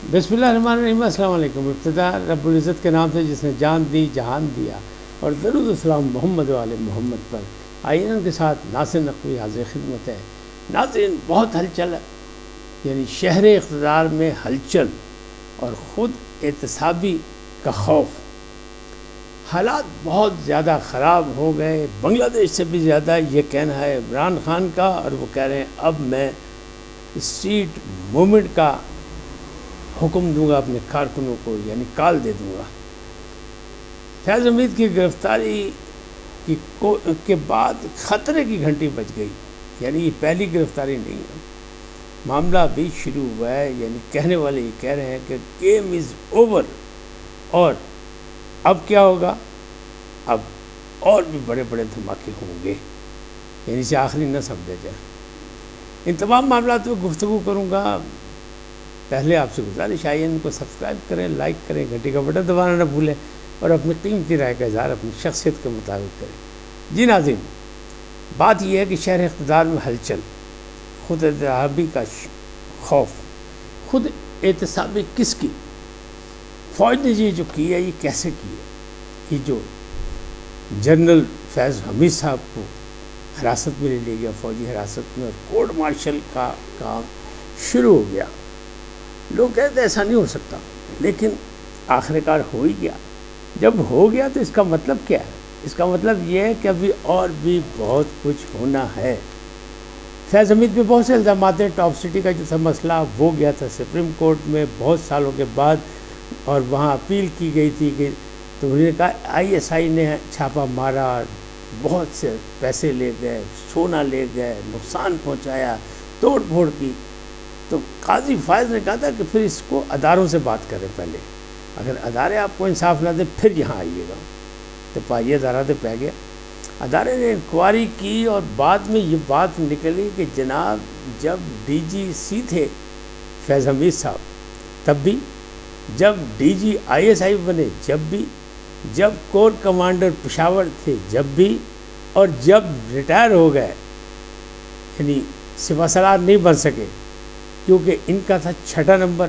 بسم اللہ الرحمن الرحیم۔ السلام علیکم۔ ابتدا رب العزت کے نام سے جس نے جان دی جہان دیا، اور درود السلام محمد وعلی محمد پر۔ آئین کے ساتھ ناصر نقوی حاضر خدمت ہے۔ ناظرین، بہت ہلچل ہے، یعنی شہر اقتدار میں ہلچل اور خود احتسابی کا خوف۔ حالات بہت زیادہ خراب ہو گئے، بنگلہ دیش سے بھی زیادہ یہ کہنا ہے عمران خان کا، اور وہ کہہ رہے ہیں اب میں اسٹریٹ موومنٹ کا حکم دوں گا اپنے کارکنوں کو، یعنی کال دے دوں گا۔ فیض حمید کی گرفتاری کے بعد خطرے کی گھنٹی بج گئی، یعنی یہ پہلی گرفتاری نہیں ہے، معاملہ بھی شروع ہوا ہے۔ یعنی کہنے والے یہ کہہ رہے ہیں کہ گیم از اوور، اور اب کیا ہوگا؟ اب اور بھی بڑے بڑے دھماکے ہوں گے، یعنی اسے آخری نہ سمجھا جائے۔ ان تمام معاملات پہ گفتگو کروں گا۔ پہلے آپ سے گزارش ہے ان کو سبسکرائب کریں، لائک کریں، گھنٹی کا بٹن دبانا نہ بھولیں، اور اپنی قیمتی رائے کا اظہار اپنی شخصیت کے مطابق کریں۔ جی ناظرین، بات یہ ہے کہ شہر اقتدار میں ہلچل، خود احتسابی کا خوف۔ خود احتسابی کس کی؟ فوج نے یہ جو کی ہے یہ کیسے کی ہے؟ یہ جو جنرل فیض حمید صاحب کو حراست میں لے لیا گیا، فوجی حراست میں، اور کورٹ مارشل کا کام شروع ہو گیا۔ لوگ کہتے ہیں ایسا نہیں ہو سکتا، لیکن آخر کار ہو ہی گیا۔ جب ہو گیا تو اس کا مطلب کیا ہے؟ اس کا مطلب یہ ہے کہ ابھی اور بھی بہت کچھ ہونا ہے۔ فیض حمید پہ بہت سے الزامات ہیں۔ ٹاپ سٹی کا جو تھا مسئلہ وہ گیا تھا سپریم کورٹ میں بہت سالوں کے بعد، اور وہاں اپیل کی گئی تھی کہ تو انہوں نے کہا آئی ایس آئی نے چھاپا مارا، بہت سے پیسے لے گئے، سونا لے گئے، نقصان پہنچایا، توڑ پھوڑ کی۔ تو قاضی فائز نے کہا تھا کہ پھر اس کو اداروں سے بات کریں پہلے، اگر ادارے آپ کو انصاف نہ دیں پھر یہاں آئیے گا۔ تو پائیے ادارہ تو پہ گیا، ادارے نے انکوائری کی، اور بعد میں یہ بات نکلی کہ جناب جب ڈی جی سی تھے فیض حمید صاحب تب بھی، جب D G I S I بنے جب بھی، جب کور کمانڈر پشاور تھے جب بھی، اور جب ریٹائر ہو گئے، یعنی سپہ سالار نہیں بن سکے کیونکہ ان کا تھا 6 نمبر،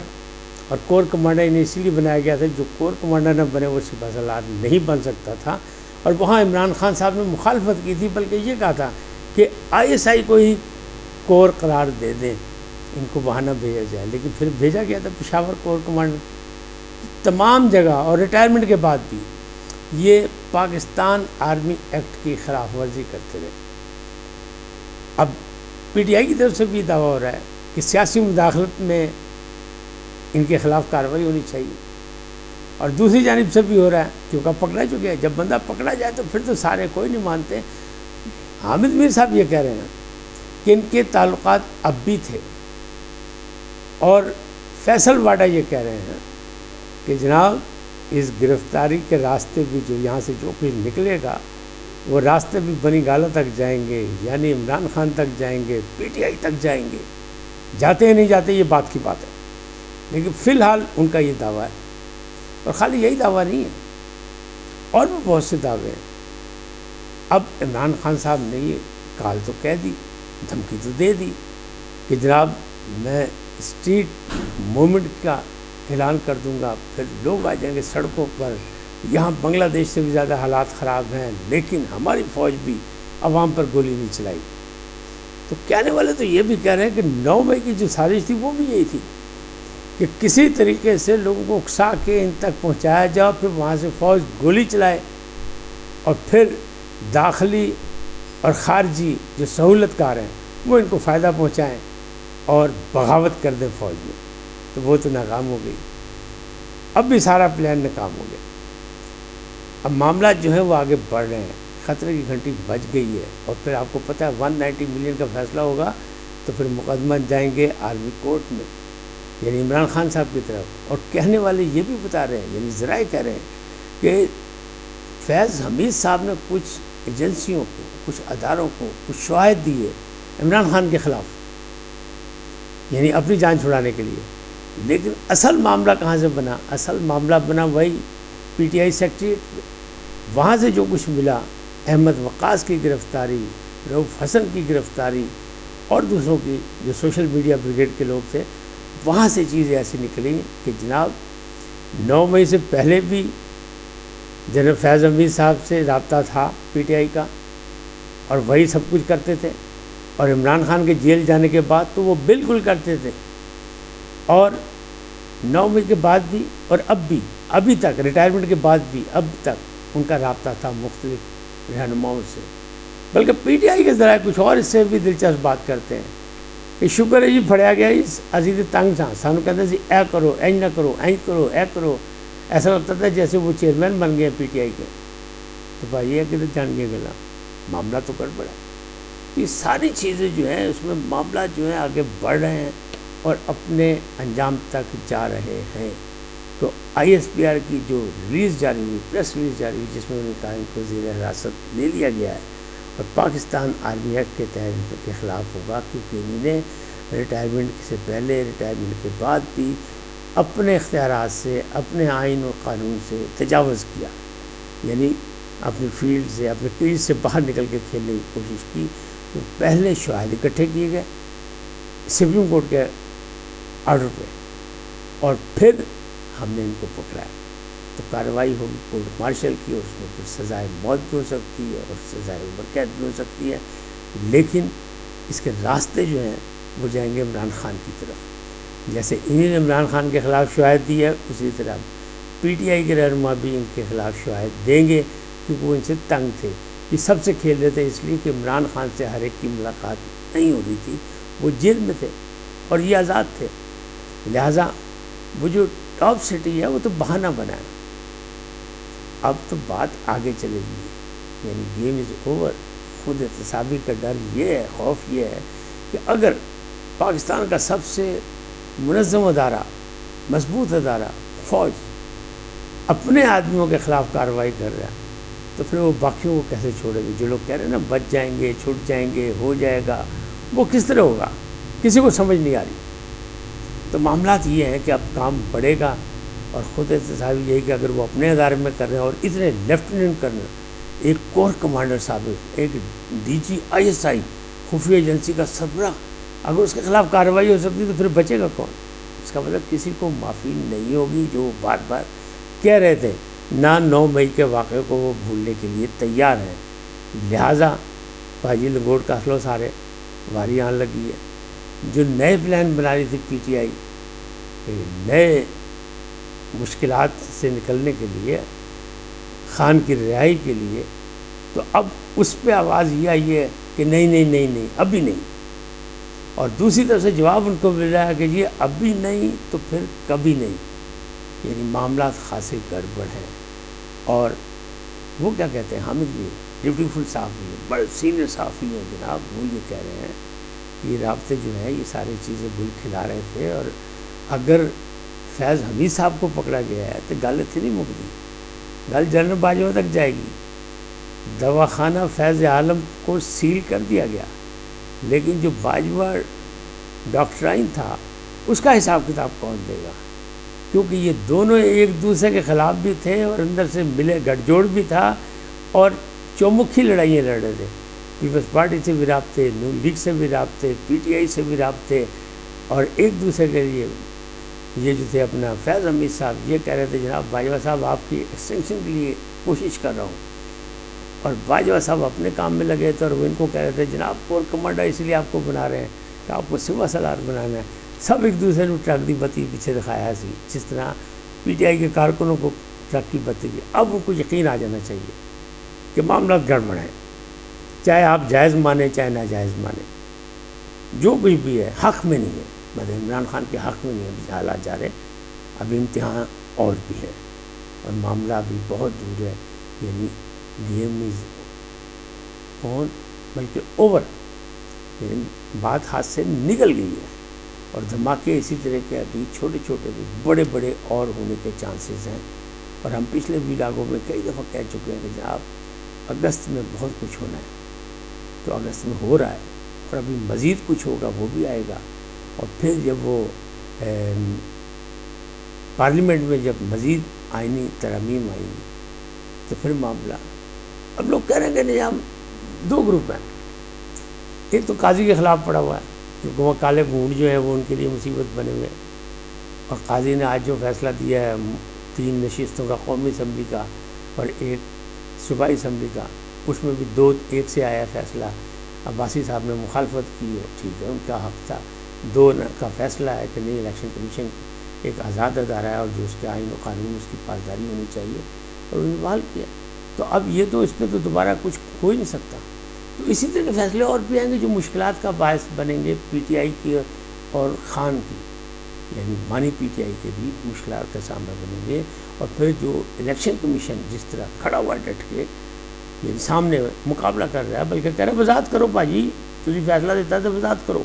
اور کور کمانڈر انہیں اسی لیے بنایا گیا تھا جو کور کمانڈر نہ بنے وہ سپہ سالار نہیں بن سکتا تھا۔ اور وہاں عمران خان صاحب نے مخالفت کی تھی، بلکہ یہ کہا تھا کہ آئی ایس آئی کو ہی کور قرار دے دیں، ان کو وہاں نہ بھیجا جائے، لیکن پھر بھیجا گیا تھا پشاور کور کمانڈر۔ تمام جگہ اور ریٹائرمنٹ کے بعد بھی یہ پاکستان آرمی ایکٹ کی خلاف ورزی کرتے رہے۔ اب پی ٹی آئی کی طرف سے بھی دعویٰ ہو رہا ہے کہ سیاسی مداخلت میں ان کے خلاف کارروائی ہونی چاہیے، اور دوسری جانب سے بھی ہو رہا ہے کیونکہ پکڑا چکے ہیں، جب بندہ پکڑا جائے تو پھر تو سارے کوئی نہیں مانتے۔ حامد میر صاحب یہ کہہ رہے ہیں کہ ان کے تعلقات اب بھی تھے، اور فیصل واڈا یہ کہہ رہے ہیں کہ جناب اس گرفتاری کے راستے بھی جو یہاں سے جو کچھ نکلے گا وہ راستے بھی بنی گالہ تک جائیں گے، یعنی عمران خان تک جائیں گے، پی ٹی آئی تک جائیں گے۔ جاتے ہیں نہیں جاتے یہ بات کی بات ہے، لیکن فی الحال ان کا یہ دعویٰ ہے۔ اور خالی یہی دعویٰ نہیں ہے، اور بھی بہت سے دعوے ہیں۔ اب عمران خان صاحب نے یہ کال تو کہہ دی، دھمکی تو دے دی کہ جناب میں اسٹریٹ موومنٹ کا اعلان کر دوں گا، پھر لوگ آ جائیں گے سڑکوں پر۔ یہاں بنگلہ دیش سے بھی زیادہ حالات خراب ہیں، لیکن ہماری فوج بھی عوام پر گولی نہیں چلائی۔ تو کہنے والے تو یہ بھی کہہ رہے ہیں کہ 9 مئی کی جو سازش تھی وہ بھی یہی تھی کہ کسی طریقے سے لوگوں کو اکسا کے ان تک پہنچایا جائے، پھر وہاں سے فوج گولی چلائے، اور پھر داخلی اور خارجی جو سہولت کار ہیں وہ ان کو فائدہ پہنچائیں اور بغاوت کر دیں فوج میں۔ تو وہ تو ناکام ہو گئی، اب بھی سارا پلان ناکام ہو گیا۔ اب معاملات جو ہیں وہ آگے بڑھ رہے ہیں، خطرے کی گھنٹی بج گئی ہے، اور پھر آپ کو پتہ ہے 190 ملین کا فیصلہ ہوگا تو پھر مقدمہ جائیں گے آرمی کورٹ میں، یعنی عمران خان صاحب کی طرف۔ اور کہنے والے یہ بھی بتا رہے ہیں، یعنی ذرائع کہہ رہے ہیں کہ فیض حمید صاحب نے کچھ ایجنسیوں کو، کچھ اداروں کو کچھ شواہد دیے عمران خان کے خلاف، یعنی اپنی جان چھڑانے کے لیے۔ لیکن اصل معاملہ کہاں سے بنا؟ اصل معاملہ بنا وہی پی ٹی آئی سیکریٹریٹ، وہاں سے جو کچھ ملا، احمد وقاص کی گرفتاری، رؤف حسن کی گرفتاری، اور دوسروں کی جو سوشل میڈیا بریگیڈ کے لوگ تھے، وہاں سے چیزیں ایسی نکلی کہ جناب 9 مئی سے پہلے بھی جنرل فیض حمید صاحب سے رابطہ تھا پی ٹی آئی کا، اور وہی سب کچھ کرتے تھے، اور عمران خان کے جیل جانے کے بعد تو وہ بالکل کرتے تھے، اور 9 مئی کے بعد بھی اور اب بھی، ابھی تک ریٹائرمنٹ کے بعد بھی اب تک ان کا رابطہ تھا مختلف رہنماؤں سے۔ بلکہ پی ٹی آئی کے ذرائع کچھ اور اس سے بھی دلچسپ بات کرتے ہیں کہ شکر ہے جی پھڑیا گیا اس عزیز تنگ تھا، سانو کہتے سی اے کرو اینج نہ کرو، اینج کرو اے کرو، ایسا لگتا تھا جیسے وہ چیئرمین بن گئے پی ٹی آئی کے۔ تو بھائی یہ کدھر جان گیا گلا، معاملہ تو گڑبڑ ہے۔ یہ ساری چیزیں جو ہیں اس میں معاملات جو ہیں آگے بڑھ رہے ہیں اور اپنے انجام تک جا رہے ہیں۔ تو آئی ایس پی آر کی جو ریلیز جاری ہوئی، پریس ریلیز جاری ہوئی، جس میں انہوں نے کہا ان کو زیر حراست لے لیا گیا ہے اور پاکستان آرمی ایکٹ کے تحت ان کے خلاف ہوگا، کیونکہ انہوں نے ریٹائرمنٹ سے پہلے ریٹائرمنٹ کے بعد بھی اپنے اختیارات سے، اپنے آئین اور قانون سے تجاوز کیا، یعنی اپنی فیلڈ سے، اپنے کریز سے باہر نکل کے کھیلنے کی کوشش کی۔ تو پہلے شواہد اکٹھے کیے گئے سپریم کورٹ کے آرڈر پہ، اور پھر ہم نے ان کو پکڑا ہے، تو کارروائی ہوگی کورٹ مارشل کی، اور اس میں پھر سزائے موت بھی ہو سکتی ہے اور سزائے عمر قید بھی ہو سکتی ہے، لیکن اس کے راستے جو ہیں وہ جائیں گے عمران خان کی طرف۔ جیسے انہوں نے عمران خان کے خلاف شواہد دی ہے، اسی طرح پی ٹی آئی کے رہنما بھی ان کے خلاف شواہد دیں گے، کیونکہ وہ ان سے تنگ تھے۔ یہ سب سے کھیل رہے تھے اس لیے کہ عمران خان سے ہر ایک کی ملاقات نہیں ہو رہی تھی، وہ جیل میں تھے اور یہ آزاد تھے، لہٰذا وہ جو ٹاپ سٹی ہے وہ تو بہانہ بنا ہے۔ اب تو بات آگے چلے گی، یعنی گیم از اوور۔ خود احتسابی کا ڈر یہ ہے، خوف یہ ہے کہ اگر پاکستان کا سب سے منظم ادارہ، مضبوط ادارہ فوج اپنے آدمیوں کے خلاف کارروائی کر رہا ہے، تو پھر وہ باقیوں کو کیسے چھوڑے گے؟ جو لوگ کہہ رہے ہیں نا بچ جائیں گے، چھوٹ جائیں گے، ہو جائے گا، وہ کس طرح ہوگا؟ کسی کو سمجھ نہیں آ رہی۔ تو معاملات یہ ہیں کہ اب کام بڑھے گا، اور خود احتسابی یہی کہ اگر وہ اپنے ادارے میں کر رہے ہیں اور اتنے لیفٹیننٹ کرنل، ایک کور کمانڈر سابق، ایک D G I S I خفیہ ایجنسی کا سربراہ، اگر اس کے خلاف کارروائی ہو سکتی تو پھر بچے گا کون؟ اس کا مطلب کسی کو معافی نہیں ہوگی، جو بار بار کہہ رہے تھے نہ 9 مئی کے واقعے کو وہ بھولنے کے لیے تیار ہیں۔ لہٰذا باجی لنگوٹ کا اصل و سارے واری آن لگی ہے۔ جو نئے پلان بنا رہی تھی پی ٹی آئی نئے مشکلات سے نکلنے کے لیے، خان کی رہائی کے لیے، تو اب اس پہ آواز یہ آئی ہے کہ نہیں نہیں نہیں نہیں ابھی نہیں، اور دوسری طرف سے جواب ان کو مل رہا ہے کہ یہ ابھی نہیں تو پھر کبھی نہیں، یعنی معاملات خاصے گڑبڑ ہیں۔ اور وہ کیا کہتے ہیں، حامد بھی ڈپٹی فل صحافی بڑے سینئر صحافی ہیں جناب، وہ یہ کہہ رہے ہیں یہ رابطے جو ہیں یہ ساری چیزیں گل کھلا رہے تھے، اور اگر فیض حمید صاحب کو پکڑا گیا ہے تو گل اتنی نہیں مکتی، گل جنرل باجوہ تک جائے گی۔ دواخانہ فیض عالم کو سیل کر دیا گیا، لیکن جو باجوہ ڈاکٹرائن تھا اس کا حساب کتاب کون دے گا؟ کیونکہ یہ دونوں ایک دوسرے کے خلاف بھی تھے اور اندر سے ملے گٹھ جوڑ بھی تھا، اور چومکھی لڑائیاں لڑ رہے تھے، پیپلز پارٹی سے بھی رابطے، نون لیگ سے بھی رابطے، پی ٹی آئی سے بھی رابطے، اور ایک دوسرے کے لیے یہ جو تھے اپنا فیض حمید صاحب یہ کہہ رہے تھے جناب باجوہ صاحب آپ کی ایکسٹینشن کے لیے کوشش کر رہا ہوں، اور باجوہ صاحب اپنے کام میں لگے تھے اور وہ ان کو کہہ رہے تھے جناب کور کمانڈر اس لیے آپ کو بنا رہے ہیں کہ آپ کو سوا سالار بنانا ہے۔ سب ایک دوسرے نے ٹرک دی بتی پیچھے دکھایا سی، جس طرح پی ٹی آئی کے کارکنوں کو ٹرک کی بتی دی۔ اب ان کو یقین آ جانا چاہیے کہ معاملات گڑبڑ ہیں، چاہے آپ جائز مانیں چاہے ناجائز مانیں، جو کچھ بھی ہے حق میں نہیں ہے، مگر عمران خان کے حق میں نہیں ہے حالات جا رہے، ابھی امتحان اور بھی ہے اور معاملہ ابھی بہت دور ہے، یعنی گیم از آن بلکہ اوور، یعنی بات ہاتھ سے نکل گئی ہے، اور دھماکے اسی طرح کے ابھی چھوٹے چھوٹے بھی بڑے بڑے اور ہونے کے چانسز ہیں۔ اور ہم پچھلے ویلاگوں میں کئی دفعہ کہہ چکے ہیں کہ جناب اگست میں بہت کچھ ہونا ہے، تو اگست میں ہو رہا ہے، اور ابھی مزید کچھ ہوگا وہ بھی آئے گا، اور پھر جب وہ پارلیمنٹ میں جب مزید آئینی ترامیم آئیں گی تو پھر معاملہ، اب لوگ کہہ رہے ہیں کہ نہیں ہم 2 گروپ ہیں، ایک تو قاضی کے خلاف پڑا ہوا ہے کیونکہ وہ کالے گونڈ جو ہیں وہ ان کے لیے مصیبت بنے ہوئے ہیں، اور قاضی نے آج جو فیصلہ دیا ہے 3 نشستوں کا قومی اسمبلی کا اور 1 صوبائی اسمبلی کا، اس میں بھی 2-1 سے آیا فیصلہ۔ عباسی صاحب نے مخالفت کی ہے، ٹھیک ہے، ان کا حق تھا۔ 2 کا فیصلہ ہے کہ نہیں، الیکشن کمیشن ایک آزاد ادارہ ہے اور جو اس کے آئین و قانون اس کی پاسداری ہونی چاہیے، اور انہوں نے بحال کیا۔ تو اب یہ تو اس میں تو دوبارہ کچھ ہو ہی نہیں سکتا۔ تو اسی طرح کے فیصلے اور بھی آئیں گے جو مشکلات کا باعث بنیں گے پی ٹی آئی کی اور خان کی، یعنی بانی پی ٹی آئی کے بھی مشکلات کا سامنا بنیں گے۔ اور پھر جو الیکشن کمیشن جس طرح کھڑا ہوا ڈٹ کے، یعنی سامنے مقابلہ کر رہا ہے، بلکہ کہہ رہا ہے وضاحت کرو بھاجی، تجھے فیصلہ دیتا ہے تو وضاحت کرو،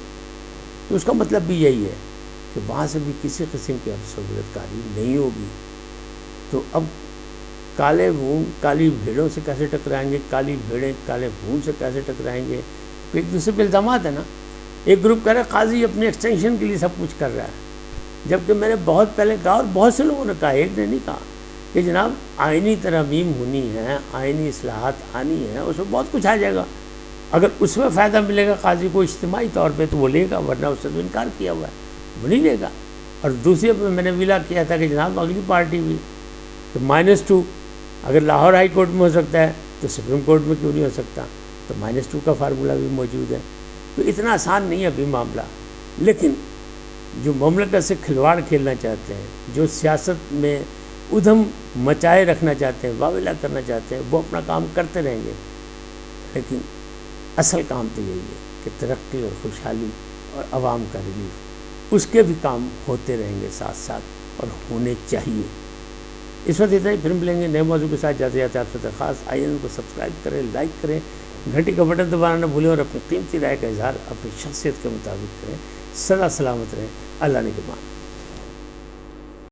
تو اس کا مطلب بھی یہی ہے کہ وہاں سے بھی کسی قسم کی اب سہولت کاری نہیں ہوگی۔ تو اب کالے بھون کالی بھیڑوں سے کیسے ٹکرائیں گے، کالی بھیڑیں کالے بھون سے کیسے ٹکرائیں گے؟ ایک دوسرے پہ الزامات ہیں نا۔ ایک گروپ کہہ رہا ہے قاضی اپنے ایکسٹینشن کے لیے سب کچھ کر رہا ہے، جبکہ میں نے بہت پہلے کہا اور بہت سے لوگوں نے کہا، ایک نے نہیں کہا، کہ جناب آئینی ترامیم ہونی ہے، آئینی اصلاحات آنی ہے، اس میں بہت کچھ آ جائے گا۔ اگر اس میں فائدہ ملے گا قاضی کو اجتماعی طور پہ تو وہ لے گا، ورنہ اس سے تو انکار کیا ہوا ہے، وہ نہیں لے گا۔ اور دوسرے پہ میں نے ویلا کیا تھا کہ جناب اگلی پارٹی بھی کہ -2 اگر لاہور ہائی کورٹ میں ہو سکتا ہے تو سپریم کورٹ میں کیوں نہیں ہو سکتا؟ تو -2 کا فارمولہ بھی موجود ہے۔ تو اتنا آسان نہیں ہے ابھی معاملہ، لیکن جو مملکت سے کھلواڑ کھیلنا چاہتے ہیں، جو سیاست میں ادھم مچائے رکھنا چاہتے ہیں، واویلا کرنا چاہتے ہیں، وہ اپنا کام کرتے رہیں گے، لیکن اصل کام تو یہی ہے کہ ترقی اور خوشحالی اور عوام کا ریلیف، اس کے بھی کام ہوتے رہیں گے ساتھ ساتھ اور ہونے چاہیے۔ اس وقت اتنا ہی، پھر ملیں گے نئے موضوع کے ساتھ۔ جاتے جاتے آپ سے درخواست، آئیے ان کو سبسکرائب کریں، لائک کریں، گھنٹی کا بٹن دبانا نہ بھولیں، اور اپنی قیمتی رائے کا اظہار اپنی شخصیت کے مطابق کریں۔ سدا سلامت رہیں، اللہ نگہبان۔